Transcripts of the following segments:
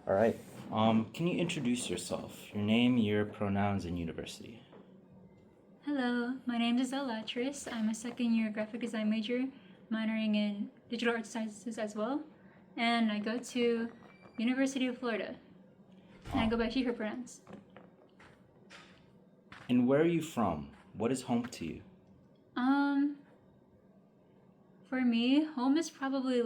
All right. Can you introduce yourself? Your name, your pronouns, and university. Hello, my name is Azille Latras. I'm a second year graphic design major, minoring in digital art sciences as well. And I go to University of Florida. And I go by she, her pronouns. And where are you from? What is home to you? Um, for me, home is probably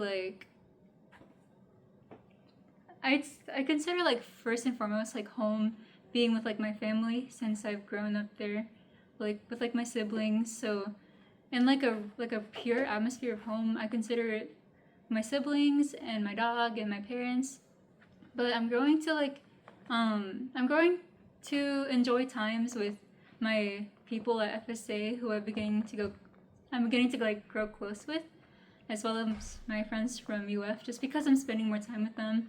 I consider first and foremost home being with my family since I've grown up there, with my siblings. So in a pure atmosphere of home, I consider it my siblings and my dog and my parents. But I'm going to enjoy times with my people at FSA who I'm beginning to grow close with, as well as my friends from UF, just because I'm spending more time with them.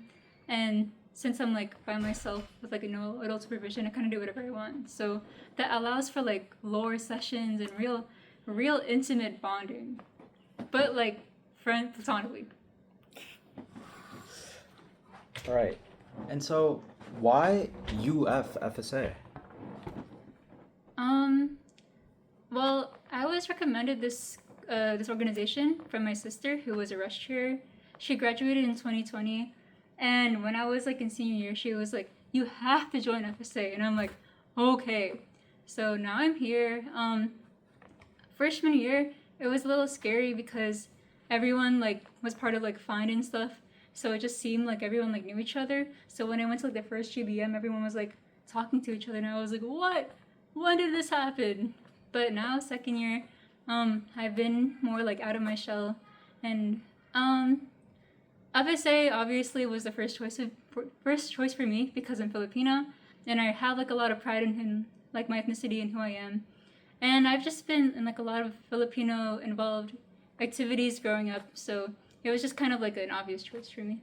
And since I'm by myself with no adult supervision, I kind of do whatever I want. So that allows for lower sessions and real intimate bonding, but friend platonically. All right. And so, why UFFSA? Well, I was recommended this organization from my sister who was a registrar. She graduated in 2020, and when I was in senior year, she was like, "You have to join FSA," and I'm like, "Okay." So now I'm here. Freshman year, it was a little scary because everyone was part of Find and stuff, so it just seemed like everyone knew each other. So when I went to the first GBM, everyone was talking to each other, and I was like, "What? When did this happen?" But now second year, I've been more out of my shell, and FSA obviously was the first choice for me because I'm Filipino, and I have a lot of pride in my ethnicity and who I am. And I've just been in a lot of Filipino involved activities growing up, so it was just kind of an obvious choice for me.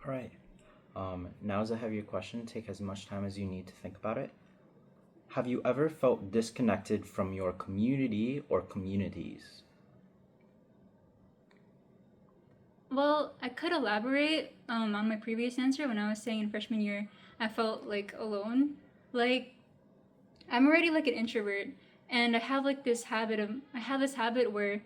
All right. Now, as I have your question, take as much time as you need to think about it. Have you ever felt disconnected from your community or communities? Well, I could elaborate on my previous answer when I was saying in freshman year I felt alone. Like I'm already an introvert, and I have this habit where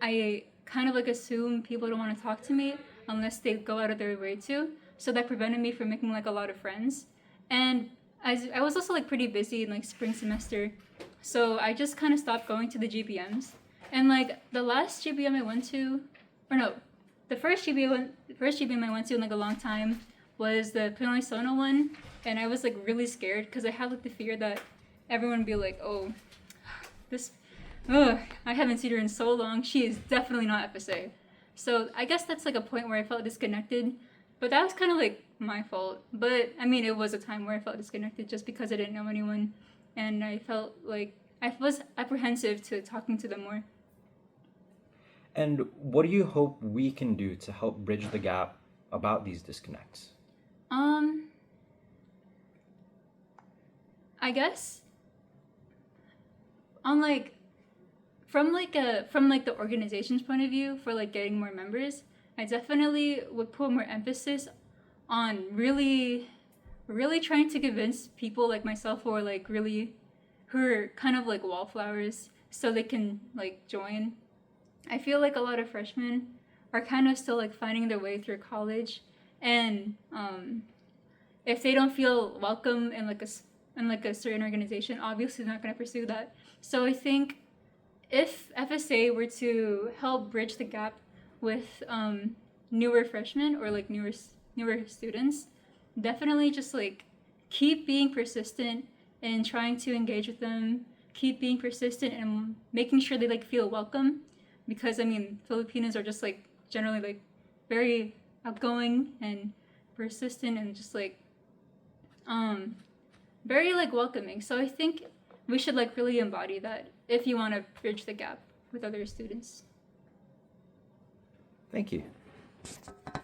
I kind of assume people don't want to talk to me unless they go out of their way to. So that prevented me from making a lot of friends. And I was also pretty busy in spring semester, so I just kind of stopped going to the GBMs. And the last GBM I went to, or no, the first GBM I went to in a long time was the Pinoy Sono one, and I was really scared because I had the fear that everyone would be like, "Oh, this, ugh, I haven't seen her in so long. She is definitely not FSA." So I guess that's a point where I felt disconnected, but that was kind of my fault. But I mean, it was a time where I felt disconnected just because I didn't know anyone, and I felt I was apprehensive to talking to them more. And what do you hope we can do to help bridge the gap about these disconnects? Um, I guess on from the organization's point of view for getting more members, I definitely would put more emphasis on really trying to convince people like myself who are who are kind of wallflowers so they can join. I feel a lot of freshmen are kind of still finding their way through college, and if they don't feel welcome in a certain organization, obviously they're not going to pursue that. So I think if FSA were to help bridge the gap with newer freshmen or newer students, definitely just keep being persistent and trying to engage with them. Keep being persistent and making sure they feel welcome, because I mean Filipinos are just generally very outgoing and persistent and just very welcoming. So I think we should really embody that if you want to bridge the gap with other students. Thank you.